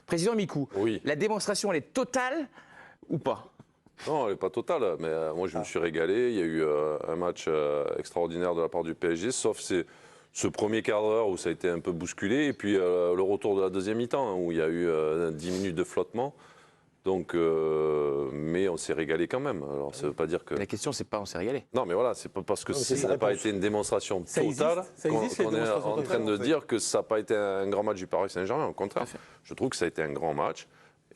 Président Mikou, Oui. la démonstration, elle est totale ou pas? Non, elle n'est pas totale, mais moi je me suis régalé. Il y a eu un match extraordinaire de la part du PSG, sauf ce premier quart d'heure où ça a été un peu bousculé, et puis le retour de la deuxième mi-temps, hein, où il y a eu 10 minutes de flottement. Donc, mais on s'est régalé quand même. Alors, ça ne veut pas dire que. La question, c'est pas on s'est régalé. Non, mais voilà, c'est pas parce que c'est ça n'a pas été une démonstration totale qu'on est en train de dire que ça n'a pas été un grand match du Paris Saint-Germain. Au contraire, je trouve que ça a été un grand match.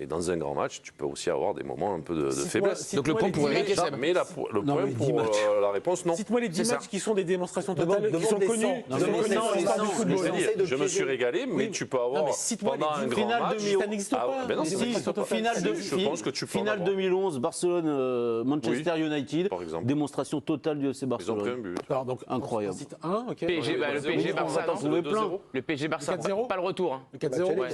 Et dans un grand match, tu peux aussi avoir des moments un peu de faiblesse. Donc le point pour Eric et Seb. Mais le point pour la réponse, non. Cite-moi les 10 matchs qui sont des démonstrations totales, qui sont connus. Je me suis régalé, mais tu peux avoir pendant un grand match. Ça n'existe pas. Je pense que tu peux Finale 2011, Barcelone-Manchester United. Par exemple. Démonstration totale du FC Ils ont pris un Barcelone. but. Alors, donc, Incroyable. Cite un, ok. Le PSG Barça, non. Le PSG Barça, 4-0. pas le retour. Hein. Le 4-0, Ouais,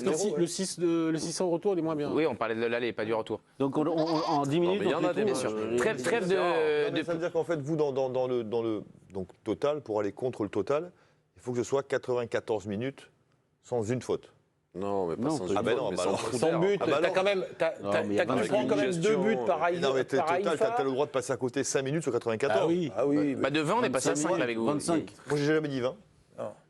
le 6 au retour, il est moins bien. Oui, on parlait de l'aller, pas du retour. Donc en 10 minutes, mais il y en a des, bien sûr. Trêve de. Ça veut dire qu'en fait, vous, dans le donc, total, pour aller contre le total, il faut que ce soit 94 minutes sans une faute. Non, mais pas sans Ah ben non, mais bah sans alors, trou Sans d'air. but, Ah bah t'as non. quand même, tu prends quand même 2 buts par Non, mais total, Haïfa. t'as le droit de passer à côté 5 minutes sur 94. Ah oui. Bah de 20, on est passé à 5 avec vous. 25. Moi, j'ai jamais dit 20.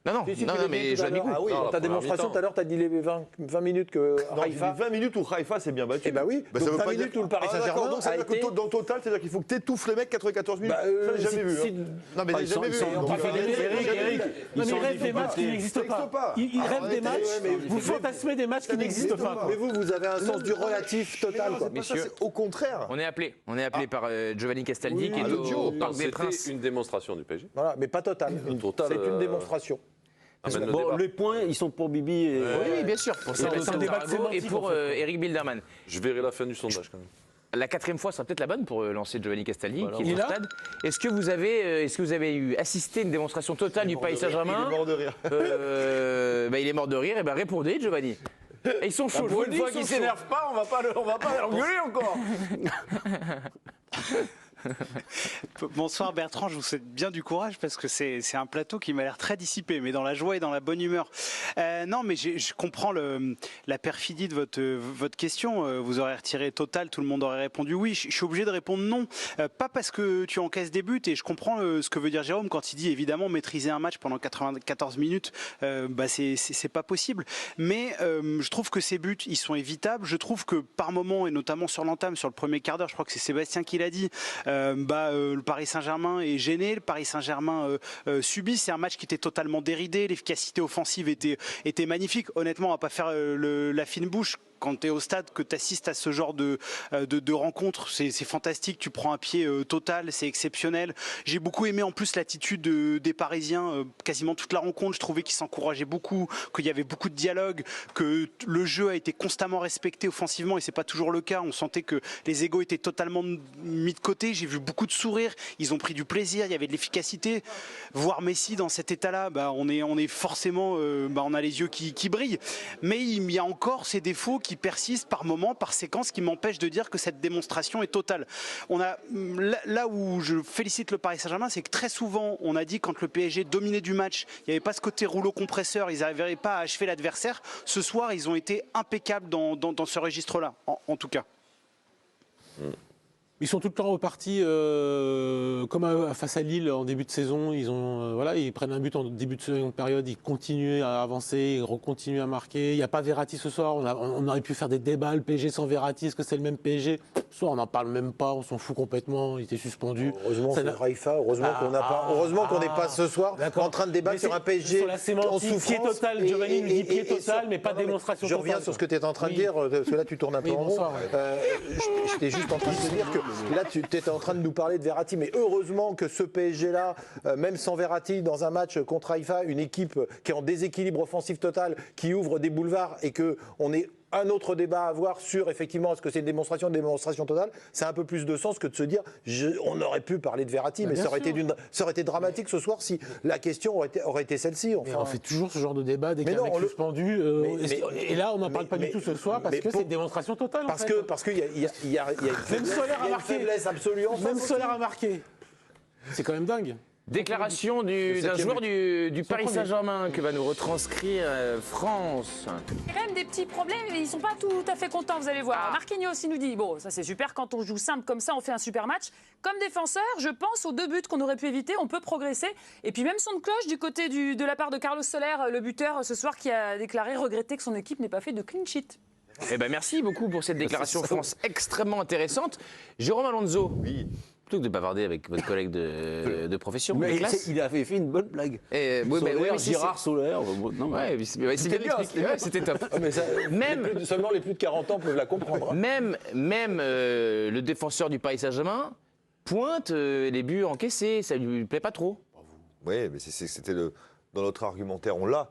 Non, mais Joanne Mikou. Ah oui, Non, ta la première démonstration mi-temps. tout à l'heure, tu as dit les 20 minutes que Non, Haïfa. 20 minutes où Haïfa s'est bien battu. Eh ben oui, Bah, donc ça veut 20 pas minutes dire où le Paris Ah, d'accord, Saint-Germain donc ça a veut dire que été. dans le total, c'est-à-dire qu'il faut que t'étouffes les mecs 94 minutes. Ça, j'ai jamais vu. Non, mais j'ai jamais vu. Donc, Eric, Non, mais ils rêvent des matchs qui n'existent pas. Ils rêvent des matchs, vous fantasmez des matchs qui n'existent pas. Mais vous avez un sens du relatif total. Messieurs. C'est au contraire. On est appelé par Giovanni Castaldi qui est au Parc des Princes. C'était une démonstration du PSG. Voilà, mais pas total. Total, C'est une démonstration. Amène le Bon, débat. les points, ils sont pour Bibi et. Oui, bien sûr. Pour Sébastien un débat Tarago et sémantique, pour en fait. Eric Bilderman. Je verrai la fin du sondage quand même. La 4e fois sera peut-être la bonne pour lancer Giovanni Castaldi, Voilà, qui est il est au là stade. Est-ce que vous avez eu assisté à une démonstration totale du Paris Saint-Germain? Il est mort de rire. Il est mort de rire. Et ben répondez, Giovanni. Et ils sont chauds. Pour je vous une le fois dis, qu'ils ils sont chauds. s'énervent pas, on va pas l'engueuler encore. Bonsoir Bertrand, je vous souhaite bien du courage parce que c'est un plateau qui m'a l'air très dissipé, mais dans la joie et dans la bonne humeur. Non, mais je comprends la perfidie de votre question. Vous aurez retiré total, tout le monde aurait répondu oui. Je suis obligé de répondre non. Pas parce que tu encaisses des buts, et je comprends ce que veut dire Jérôme quand il dit évidemment maîtriser un match pendant 94 minutes, c'est pas possible. Mais je trouve que ces buts, ils sont évitables. Je trouve que par moment, et notamment sur l'entame, sur le premier quart d'heure, je crois que c'est Sébastien qui l'a dit, le Paris Saint-Germain est gêné, le Paris Saint-Germain subit. C'est un match qui était totalement déridé, l'efficacité offensive était magnifique. Honnêtement, on va pas faire la fine bouche. Quand tu es au stade, que tu assistes à ce genre de rencontre, c'est fantastique. Tu prends un pied total, c'est exceptionnel. J'ai beaucoup aimé en plus l'attitude des Parisiens quasiment toute la rencontre. Je trouvais qu'ils s'encourageaient beaucoup, qu'il y avait beaucoup de dialogue, que le jeu a été constamment respecté offensivement et c'est pas toujours le cas. On sentait que les égos étaient totalement mis de côté. J'ai vu beaucoup de sourires. Ils ont pris du plaisir. Il y avait de l'efficacité. Voir Messi dans cet état-là, on est forcément, on a les yeux qui brillent. Mais il y a encore ces défauts qui persistent par moments, par séquences, qui m'empêchent de dire que cette démonstration est totale. Là où je félicite le Paris Saint-Germain, c'est que très souvent, on a dit quand le PSG dominait du match, il n'y avait pas ce côté rouleau compresseur, ils n'arrivaient pas à achever l'adversaire. Ce soir, ils ont été impeccables dans ce registre-là, en tout cas. Ils sont tout le temps repartis comme face à Lille en début de saison. Ils prennent un but en début de seconde période, ils continuent à avancer, ils continuent à marquer. Il n'y a pas Verratti ce soir. On aurait pu faire des débats, le PSG sans Verratti, est-ce que c'est le même PSG? Ce soir, on n'en parle même pas, on s'en fout complètement, il était suspendu. Heureusement c'est Haïfa, heureusement qu'on n'est pas ce soir en train de débattre sur un PSG sur la sémantique, pied total, Giovanni nous dit pied total, mais pas démonstration totale. Je reviens sur ce que tu es en train de dire, parce que là tu tournes un peu en rond. J'étais juste en train de te dire que là, tu étais en train de nous parler de Verratti, mais heureusement que ce PSG-là, même sans Verratti, dans un match contre Haïfa, une équipe qui est en déséquilibre offensif total, qui ouvre des boulevards et qu'on est un autre débat à avoir sur, effectivement, est-ce que c'est une démonstration totale, c'est un peu plus de sens que de se dire, on aurait pu parler de Verratti, mais ça aurait été dramatique ce soir si la question aurait été celle-ci. Enfin, on fait toujours ce genre de débat dès qu'il y a un mec suspendu. Et là, on n'en parle pas du tout ce soir parce que c'est une démonstration totale. Parce qu'il y a Même Solaire a marqué. faiblesse absolue en Même face. Solaire a marqué. C'est quand même dingue. Déclaration d'un joueur du Paris Saint-Germain que va nous retranscrire France. Il y a quand même des petits problèmes, ils ne sont pas tout à fait contents, vous allez voir. Marquinhos, il nous dit, bon, ça c'est super, quand on joue simple comme ça, on fait un super match. Comme défenseur, je pense aux 2 buts qu'on aurait pu éviter, on peut progresser. Et puis même son de cloche du côté de la part de Carlos Soler, le buteur ce soir, qui a déclaré regretter que son équipe n'ait pas fait de clean sheet. Eh ben merci beaucoup pour cette déclaration France extrêmement intéressante. Jérôme Alonso. Oui. Plutôt que de bavarder avec votre collègue de profession. Mais de classe. il avait fait une bonne blague. Oui, mais Girard Solaire. Non, Ouais, c'est bien expliqué. Ouais, c'était top. Mais ça, Même- seulement les plus de 40 ans peuvent la comprendre. Même le défenseur du Paris Saint-Germain pointe les buts encaissés. Ça lui plaît pas trop. Oui, mais c'était dans notre argumentaire, on l'a.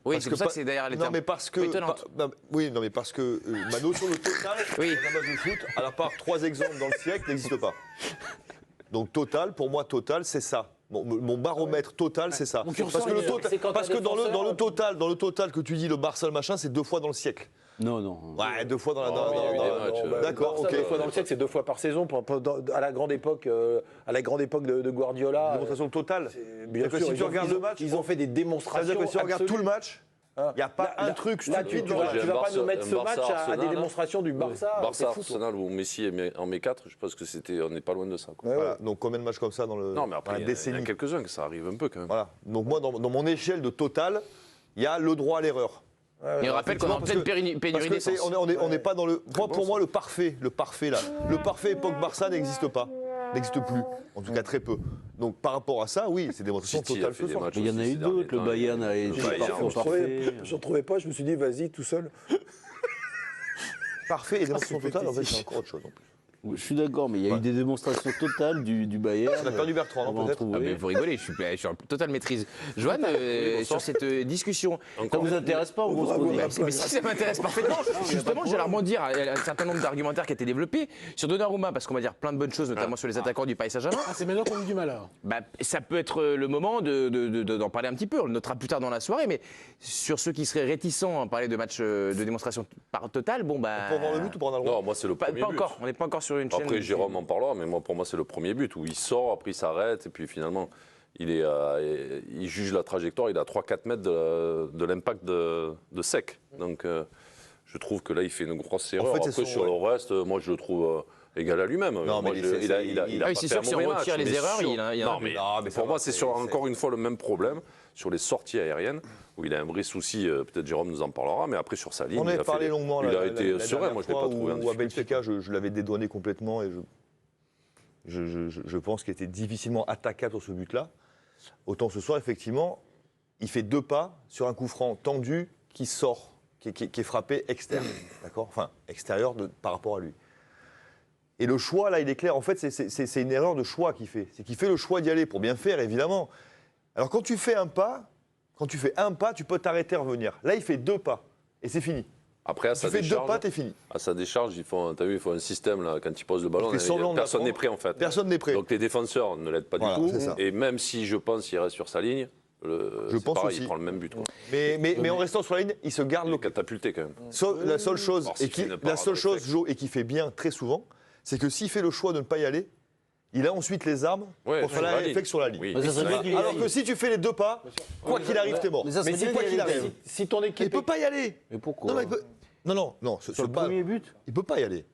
Oui, c'est pour ça que c'est derrière les Non, termes. mais parce que. Étonnante. Oui, non, mais parce que ma notion de total, Oui. dans un match de foot, à la part 3 exemples dans le siècle, n'existe pas. Donc total, pour moi, total, c'est ça. Mon baromètre total, c'est ça. Mon Parce curseur, que, le il est- total, c'est quand parce un que dans le défenseur- total que tu dis, le Barça, le machin, c'est 2 fois dans le siècle. non. Ouais, 2 fois dans la. il y a eu des matchs, D'accord, ok. 2 fois dans le siècle, c'est 2 fois par saison. À la grande époque, de Guardiola. Démonstration totale. Bien C'est-à-dire que sûr, si ils tu ont- regardes ils ont- le match, ils ont fait des démonstrations. C'est-à-dire que si on regarde tout le match, il n'y a pas un truc Là, stupide. tu vas pas Barça- nous mettre ce Barça- match à Arsenal, des là. démonstrations du Barça. Barça, c'est fou, Arsenal où Messi en met 4, je pense que on n'est pas loin de ça. Quoi. Ouais, Voilà. Donc combien de matchs comme ça dans Non, mais dans après, la il y a décennie. quelques-uns que ça arrive un peu quand même. Voilà. Donc moi, dans mon échelle de total, il y a le droit à l'erreur. Et on rappelle qu'on est en pleine pénurie Parce que d'essence. on n'est pas dans le. Pour moi, le parfait là, le parfait époque Barça n'existe pas, n'existe plus, en tout cas très peu. Donc par rapport à ça, oui, c'est des démonstrations City a totales fait ce des soir. matchs Mais il y en a aussi eu ces derniers d'autres. Le temps. Bayern a été Bayern, parfois parfait. Je ne trouvais pas, je me suis dit, vas-y, tout seul. Parfait et démonstration totale, en fait, c'est encore autre chose. En plus. Je suis d'accord, mais il y a eu des démonstrations totales du Bayern. On a perdu Bertrand, On va non, en peut-être. trouver. Ah, mais vous rigolez, je suis en totale maîtrise. Joanne, sur cette discussion. Ça vous intéresse pas, en gros, ce qu'on dit? Mais si ça m'intéresse parfaitement, justement, j'allais rebondir à un certain nombre d'argumentaires qui a été développés sur Donnarumma, parce qu'on va dire plein de bonnes choses, notamment sur les attaquants du Paris Saint-Germain. Ah, c'est maintenant qu'on a du mal alors. Bah, ça peut être le moment d'en parler un petit peu. On le notera plus tard dans la soirée, mais sur ceux qui seraient réticents à parler de match de démonstration par total, bon bah. Pour voir le but ou pour en avoir? Non, moi c'est le Pas premier but. encore. On n'est pas encore sur une chaîne. Après Jérôme en parlera, mais moi pour moi c'est le premier but où il sort, après il s'arrête et puis finalement il juge la trajectoire, il est à 3-4 mètres de l'impact de Sec. Donc je trouve que là il fait une grosse erreur. fait, c'est Après son- sur le reste, moi je le trouve égal à lui-même. Non, Moi, mais il a Ah oui, pas c'est fait sûr un que si on mauvais retire match, les mais erreurs, sur- il a Non, mais ça pour moi va, c'est c'est- encore une fois le même problème sur les sorties aériennes où il a un vrai souci. Peut-être Jérôme nous en parlera, mais après sur sa ligne, On il avait a parlé fait- longuement. Il la- a la- été la serein. dernière Moi je l'ai pas fois trouvé en où à difficulté. Benfica, je l'avais dédouané complètement et je pense qu'il était difficilement attaquable sur ce but-là. Autant ce soir, effectivement, il fait 2 pas sur un coup franc tendu qui sort, qui est frappé externe, d'accord, enfin extérieur par rapport à lui. Et le choix, là, il est clair. En fait, c'est une erreur de choix qu'il fait. C'est qu'il fait le choix d'y aller pour bien faire, évidemment. Alors, quand tu fais un pas, tu peux t'arrêter et revenir. Là, il fait 2 pas et c'est fini. Après à Tu sa fais 2 décharge, pas, t'es fini. à sa décharge, t'as vu, il faut un système là, quand il pose le ballon, Il fait semblant de personne n'est l'attendre. prêt en fait. Personne n'est prêt. Donc les défenseurs ne l'aident pas Voilà, du c'est ça. tout. Et même si je pense qu'il reste sur sa ligne, c'est pense pareil, aussi. il prend le même but. Quoi. Mais en restant sur la ligne, il se garde Il le est catapulté quand même. La seule chose, Alors, s'il fait une parade réflexe. Jo, et qui fait bien très souvent, c'est que s'il fait le choix de ne pas y aller, il a ensuite les armes Ouais, pour faire sur la la ligne. réflexe sur la ligne. Oui. Mais ça serait bien qu'il y Alors aille. que si tu fais les 2 pas, quoi qu'il arrive, t'es mort. Mais ça serait Mais bien c'est quoi qu'il qu'il y aille. arrive. Si ton Il équipe. peut pas y aller. Mais pourquoi? Non, ce Sur le pas, premier but? il peut pas y aller.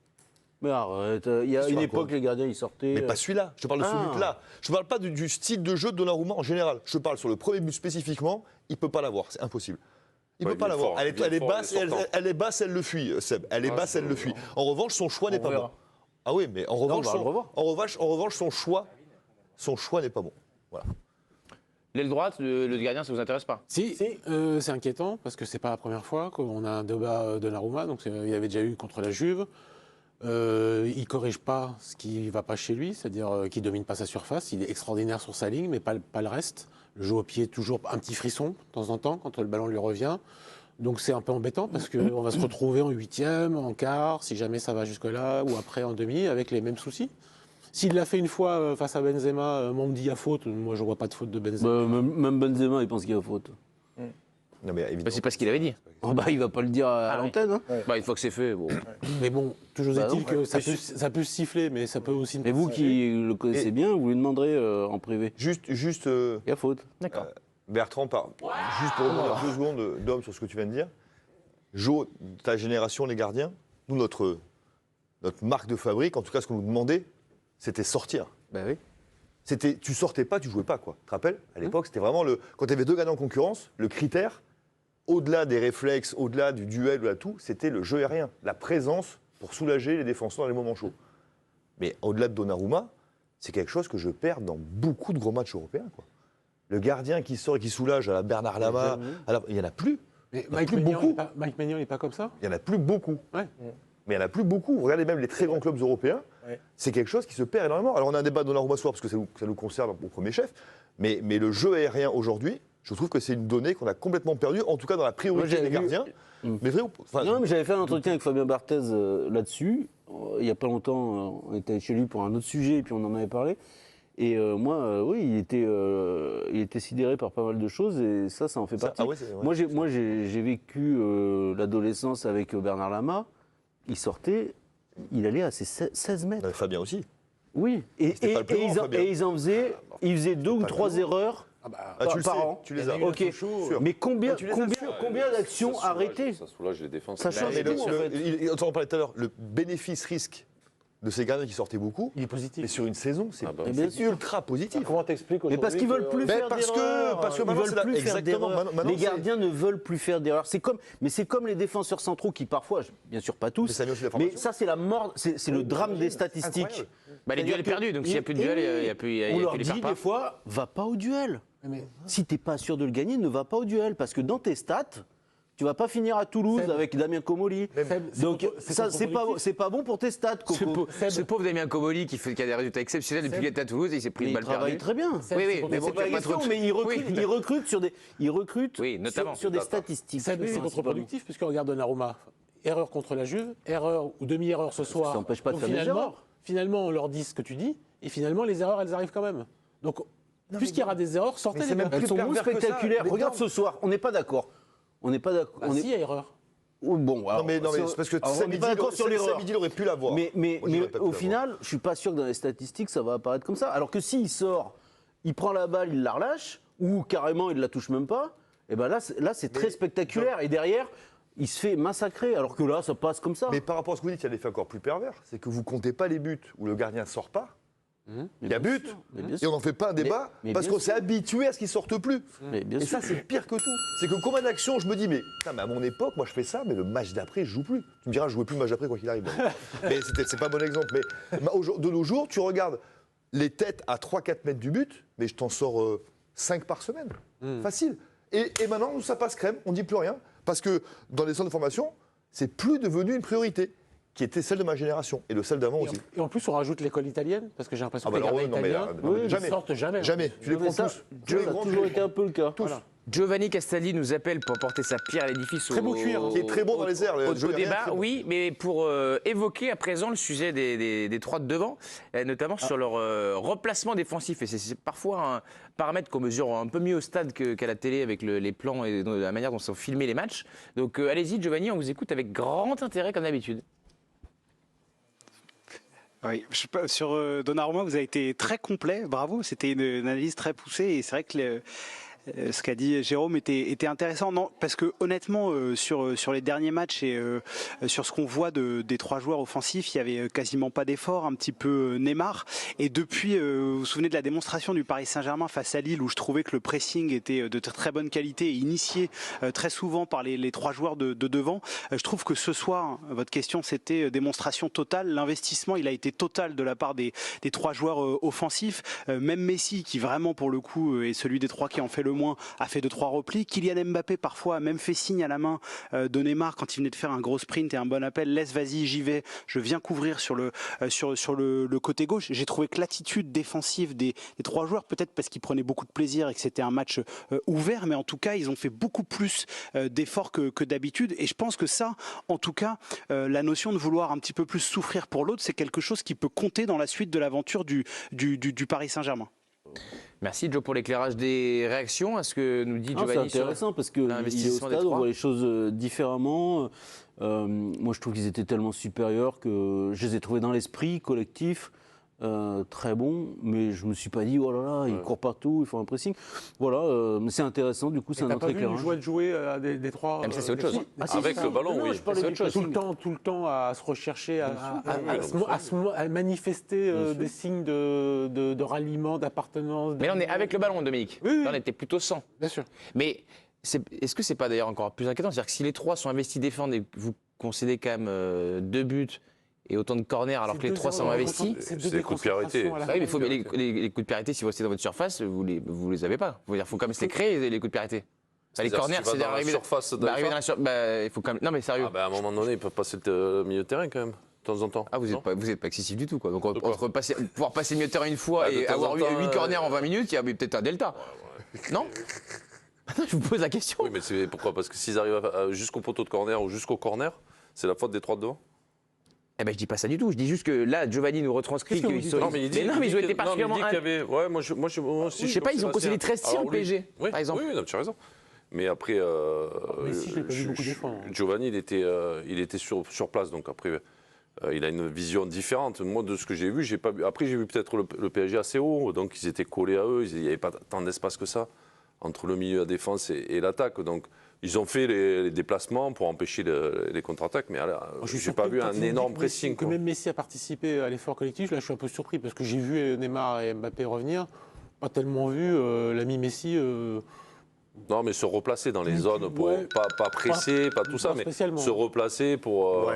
Mais arrête, il y a Sur une un époque, quoi les gardiens, ils sortaient. Mais pas celui-là. Je te parle de ce Ah. but-là. Je ne parle pas du style de jeu de Donnarumma en général. Je te parle sur le premier but spécifiquement. Il peut pas l'avoir. C'est impossible. Il Ouais, peut pas il est l'avoir. fort, Elle il est est fort, basse, il est sortant. elle est basse, elle le fuit, Seb. Elle est basse, elle le fuit. En revanche, son choix n'est pas bon. verra. Ah oui, mais en revanche, on va le revoir. en revanche, son choix n'est pas bon. Voilà. L'aile droite, le gardien, ça vous intéresse pas? Si, c'est inquiétant parce que c'est pas la première fois qu'on a un débat Donnarumma, donc il y avait déjà eu contre la Juve. Il corrige pas ce qui va pas chez lui, c'est-à-dire qu'il domine pas sa surface. Il est extraordinaire sur sa ligne, mais pas le reste. Le jeu au pied, toujours un petit frisson de temps en temps quand le ballon lui revient. Donc c'est un peu embêtant parce qu'on va se retrouver en 8e, en quart, si jamais ça va jusque-là, ou après en demi, avec les mêmes soucis. S'il l'a fait une fois face à Benzema, on me dit à faute. Moi, je vois pas de faute de Benzema. Bah, même Benzema, il pense qu'il y a faute. Non, mais évidemment. Bah, c'est pas ce qu'il avait dit. Oh, bah, il va pas le dire à l'antenne. Hein. Bah, une fois que c'est fait, bon. Mais bon, toujours Bah est-il non, que ça peut siffler, mais ça peut aussi... Mais vous qui le connaissez bien, vous lui demanderez en privé. Juste Il y a faute. D'accord. Bertrand, juste pour revenir 2 secondes, Dom, sur ce que tu viens de dire. Jo, ta génération, les gardiens, nous, notre marque de fabrique, en tout cas, ce qu'on nous demandait, c'était sortir. Bah oui. Tu sortais pas, tu jouais pas, quoi. Tu te rappelles? À l'époque, c'était vraiment quand tu avais 2 gardiens en concurrence, le critère, au-delà des réflexes, au-delà du duel, au-delà de tout, c'était le jeu aérien, la présence pour soulager les défenseurs dans les moments chauds. Mais au-delà de Donnarumma, c'est quelque chose que je perds dans beaucoup de gros matchs européens, quoi. Le gardien qui sort et qui soulage à la Bernard Lama, il n'y en a plus. Mais Mike Maignan n'est pas comme ça? Il n'y en a plus beaucoup. Ouais. Mais il n'y en a plus beaucoup. Regardez même les très grands clubs européens, c'est quelque chose qui se perd énormément. Alors on a un débat de Donnarumma ce soir parce que ça nous concerne au premier chef, mais le jeu aérien aujourd'hui, je trouve que c'est une donnée qu'on a complètement perdue, en tout cas dans la priorité des gardiens. Mais vrai, Non, mais j'avais fait un entretien avec Fabien Barthez là-dessus. Il n'y a pas longtemps, on était chez lui pour un autre sujet et puis on en avait parlé. Et moi, oui, il était sidéré par pas mal de choses et ça en fait partie. Moi, j'ai vécu l'adolescence avec Bernard Lama. Il sortait, il allait à ses 16 mètres. Fabien aussi. Oui, et ils faisaient 2 ou 3 erreurs par an. Tu les as. Ok. Mais combien d'actions arrêtées? Ça soulage les défenses. Ça change tout, en fait. On en parlait tout à l'heure, le bénéfice-risque de ces gardiens qui sortaient beaucoup, Il est positif. mais sur une saison, c'est bien sûr. ultra positif. Comment t'expliques Mais aujourd'hui parce qu'ils veulent plus faire d'erreurs. parce que Ils maintenant, veulent plus faire exactement, d'erreurs. maintenant, Les gardiens ne veulent plus faire d'erreurs. C'est comme les défenseurs centraux qui parfois, bien sûr pas tous, mais ça c'est la mort, c'est le drame des statistiques. Bah, les duels perdus, donc s'il n'y a plus de duel, il n'y a plus On leur les dit perd pas. des fois, va pas au duel. Si t'es pas sûr de le gagner, ne va pas au duel parce que dans tes stats, tu vas pas finir à Toulouse avec Damien Comolli. Donc ça c'est pas bon pour tes stats, Coco. Ce pauvre Damien Comolli qui a des résultats exceptionnels depuis qu'il est à Toulouse, il s'est pris une balle perdue. Il travaille très bien. Oui, mais bon, C'est pas la question, mais il recrute sur des statistiques. C'est contre-productif, puisque regarde Donnarumma. Erreur contre la Juve, erreur ou demi-erreur ce soir. Ça n'empêche pas de Donc faire des erreurs. Finalement, on leur dit ce que tu dis, et finalement, les erreurs, elles arrivent quand même. Donc, puisqu'il y aura des erreurs, sortez les mêmes. Elles sont moins spectaculaires. Regarde ce soir, on n'est pas d'accord. On n'est pas d'accord. Si, il y a erreur. Bon, alors, non, mais c'est parce que on n'est pas d'accord sur l'erreur. Samedi, il aurait pu l'avoir. Mais au final, je suis pas sûr que dans les statistiques, ça va apparaître comme ça. Alors que s'il sort, il prend la balle, il la relâche, ou carrément, il la touche même pas, et ben là c'est très spectaculaire. Et derrière, il se fait massacrer, alors que là, ça passe comme ça. Mais par rapport à ce que vous dites, il y a des faits encore plus pervers. C'est que vous comptez pas les buts où le gardien ne sort pas. Il y a but, et on n'en fait pas un débat, parce qu'on s'est habitué à ce qu'il ne sorte plus. Et ça, c'est pire que tout. C'est que combien d'actions, je me dis, mais à mon époque, moi je fais ça, mais le match d'après, je joue plus. Tu me diras, je jouais plus le match d'après, quoi qu'il arrive. Mais c'est pas un bon exemple. Mais de nos jours, tu regardes les têtes à 3-4 mètres du but, mais je t'en sors 5 par semaine. Facile. Et maintenant, nous, ça passe crème, on ne dit plus rien, parce que dans les centres de formation, c'est plus devenu une priorité, qui était celle de ma génération, et de celle d'avant aussi. Et en plus, on rajoute l'école italienne, parce que j'ai l'impression que les gardiens italiens jamais. ne sortent jamais. Jamais, tu les prends tous. Ça a toujours été un peu le cas. Voilà. Giovanni Castaldi nous appelle pour porter sa pierre à l'édifice. Très beau cuir. Qui est très bon dans les airs. Au débat, oui, mais pour évoquer à présent le sujet des trois de devant, notamment sur leur replacement défensif. Et c'est parfois un paramètre qu'on mesure un peu mieux au stade qu'à la télé avec les plans et la manière dont sont filmés les matchs. Donc allez-y, Giovanni, on vous écoute avec grand intérêt comme d'habitude. Oui, sur Donnarumma, vous avez été très complet, bravo, c'était une analyse très poussée et c'est vrai que ce qu'a dit Jérôme était intéressant. Non, parce que honnêtement, sur les derniers matchs et sur ce qu'on voit des trois joueurs offensifs, il y avait quasiment pas d'effort, un petit peu Neymar. Et depuis, vous vous souvenez de la démonstration du Paris Saint-Germain face à Lille, où je trouvais que le pressing était de très bonne qualité et initié très souvent par les trois joueurs de devant. Je trouve que ce soir, votre question, c'était démonstration totale. L'investissement, il a été total de la part des trois joueurs offensifs. Même Messi, qui vraiment pour le coup est celui des trois qui en fait le moins, a fait 2-3 replis. Kylian Mbappé parfois a même fait signe à la main de Neymar quand il venait de faire un gros sprint et un bon appel. Laisse, vas-y, j'y vais. Je viens couvrir sur le côté gauche. J'ai trouvé que l'attitude défensive des trois joueurs, peut-être parce qu'ils prenaient beaucoup de plaisir et que c'était un match ouvert, mais en tout cas, ils ont fait beaucoup plus d'efforts que d'habitude. Et je pense que ça, en tout cas, la notion de vouloir un petit peu plus souffrir pour l'autre, c'est quelque chose qui peut compter dans la suite de l'aventure du Paris Saint-Germain. Merci Joe pour l'éclairage des réactions à ce que nous dit Giovanni. C'est intéressant parce qu'il est au l'investissement des stade, on trois. voit les choses différemment. Moi, je trouve qu'ils étaient tellement supérieurs que je les ai trouvés dans l'esprit collectif. Très bon, mais je me suis pas dit oh là là, ils courent partout, ils font un pressing. Voilà, c'est intéressant. Du coup, c'est un autre éclairage. T'as pas vu jouer à des trois. Mais ça, c'est autre chose. Avec le ballon, oui. Je parlais C'est du autre chose. pressing. Tout le temps à se rechercher, à manifester des signes de ralliement, d'appartenance. Mais là, on est avec le ballon, Dominique. Oui, oui. Là, on était plutôt sans. Bien sûr. Mais est-ce que c'est pas d'ailleurs encore plus inquiétant? C'est-à-dire que si les trois sont investis défendre et que vous concédez quand même 2 buts et autant de corners alors que les 3 sont investis. C'est des coups de piarité. Ah oui, mais les coups de piarité, si vous restez dans votre surface, vous les avez pas. Il faut quand même se les créer, les coups de piarité. Les corners, c'est d'arriver surface il faut quand même. Non, mais sérieux. À un moment donné, ils peuvent passer le milieu de terrain quand même, de temps en temps. Ah, vous n'êtes pas excessif du tout, quoi. Donc, entre pouvoir passer le milieu de terrain une fois Bah, de et temps avoir en 8 temps, corners en 20 minutes, il y a peut-être un delta. Non? Je vous pose la question. Oui, mais c'est pourquoi? Parce que s'ils arrivent jusqu'au poteau de corner ou jusqu'au corner, c'est la faute des 3 de devant. Eh ben, je dis pas ça du tout. Je dis juste que là, Giovanni nous retranscrit Qu'est-ce que qu'ils vous sont. dites Non, mais ils ont été particulièrement. qu'il y avait. Ouais, moi aussi. Je sais pas, ils ont concédé 13 tirs au PSG, oui, par exemple. Oui, non, tu as raison. Mais après, Messi, je l'ai pas vu beaucoup défendre. Giovanni, il était sur place, donc après, il a une vision différente. Moi, de ce que j'ai vu, j'ai pas vu. Après, j'ai vu peut-être le PSG assez haut, donc ils étaient collés à eux. Il n'y avait pas tant d'espace que ça entre le milieu de la défense et l'attaque. Donc, ils ont fait les déplacements pour empêcher les contre-attaques, mais là, je n'ai pas vu un énorme pressing. Que même Messi a participé à l'effort collectif, là, je suis un peu surpris parce que j'ai vu Neymar et Mbappé revenir. Pas tellement vu l'ami Messi. Non, mais se replacer dans les zones, pour, ouais. pas presser, pas tout ça, mais spécialement. se replacer pour...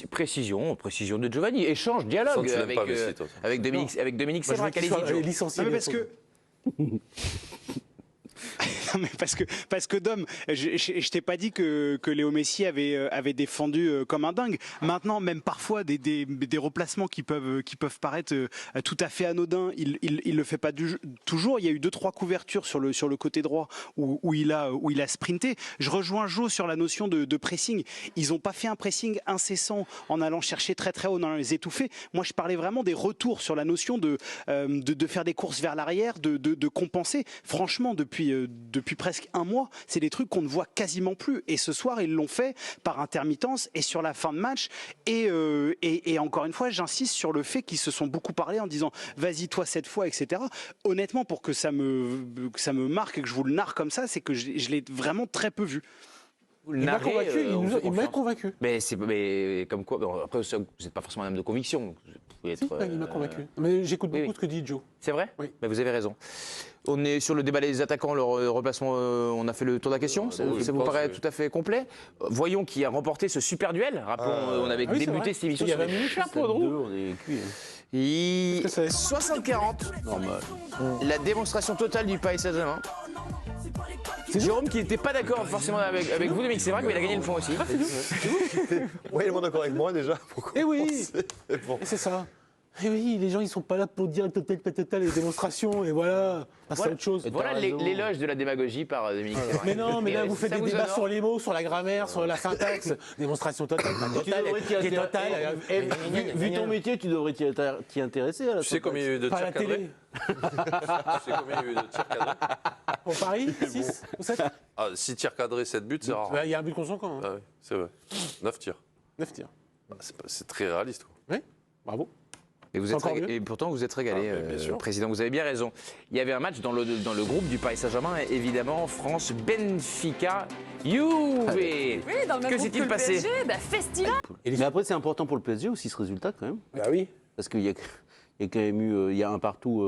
Précision de Giovanni. Échange, dialogue Ça, tu n'aimes avec, pas Messi, toi. avec Dominique Moi, je Sévrac. veux qu'il soit Allez-y, Joe. licencié. Non, mais parce que. Non, mais parce que Dom, je t'ai pas dit que Léo Messi avait défendu comme un dingue. Maintenant, même parfois des replacements qui peuvent paraître tout à fait anodins, il le fait pas toujours. Il y a eu 2-3 couvertures sur le côté droit où il a sprinté. Je rejoins Jo sur la notion de pressing. Ils ont pas fait un pressing incessant en allant chercher très très haut dans les étouffés. Moi, je parlais vraiment des retours sur la notion de faire des courses vers l'arrière, de compenser. Franchement, depuis presque un mois, c'est des trucs qu'on ne voit quasiment plus. Et ce soir, ils l'ont fait par intermittence et sur la fin de match. Et encore une fois, j'insiste sur le fait qu'ils se sont beaucoup parlé en disant « vas-y toi cette fois », etc. Honnêtement, pour que ça me marque et que je vous le narre comme ça, c'est que je l'ai vraiment très peu vu. Il m'a convaincu. Il m'a convaincu. Mais comme quoi, bon, après, vous n'êtes pas forcément un homme de conviction. Vous pouvez être, Il m'a convaincu. Mais j'écoute beaucoup oui. ce que dit Joe. C'est vrai? Oui. Mais vous avez raison. On est sur le débat des attaquants, le replacement, on a fait le tour de la question. Ça oui, je vous pense, paraît oui. tout à fait complet? Voyons qui a remporté ce super duel. Rappelons, on avait oui, c'est débuté vrai. cette émission Il y a sur 20 minutes là, pour Deux, Drew. on est cuit. Qu'est-ce que c'est 60-40. Normal. La démonstration totale du Paris Saint-Germain. Jérôme qui n'était pas d'accord forcément avec vous, Dominique, c'est vrai qu'il a gagné le fond aussi. Moyennement d'accord avec moi déjà. Eh oui. Bon. Et c'est ça. Et oui, les gens ils sont pas là pour dire total les démonstrations et voilà. C'est autre chose. Voilà l'éloge de la démagogie par Dominique. Sévrac. Mais non, mais là vous faites Ça des vous débats honore. sur les mots, sur la grammaire, sur la syntaxe. Démonstration totale, pas totale, qui est totale. Vu ton métier, tu devrais t'y intéresser. À la Tu sais combien il y a eu de Pas à la tirs cadrés? télé. Tu sais combien il y a eu de tirs cadrés? Pour Paris, 6 ou 7. 6 tirs cadrés, 7 buts, c'est rare. Il y a un but contre son camp. Ah oui, c'est vrai. 9 tirs. 9 tirs. C'est très réaliste, quoi. Oui, bravo. Et, C'est encore mieux. et pourtant, vous êtes régalé, bien sûr. Président. Vous avez bien raison. Il y avait un match dans le groupe du Paris Saint-Germain, évidemment, France-Benfica. Juve. Oui, dans le même Que groupe s'est-il que le passé? PSG, festival. Mais après, c'est important pour le PSG aussi, ce résultat, quand même. Bah oui. Parce qu'il y a quand même eu il y a un partout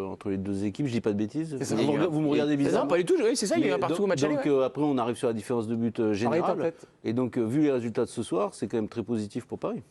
entre les deux équipes, je dis pas de bêtises. ça. Vous me regardez bizarrement. Non, pas du tout. Oui, c'est ça, il y a eu un Mais partout au match donc, aller. Ouais. après, on arrive sur la différence de but générale. tempête. Et donc, vu les résultats de ce soir, c'est quand même très positif pour Paris.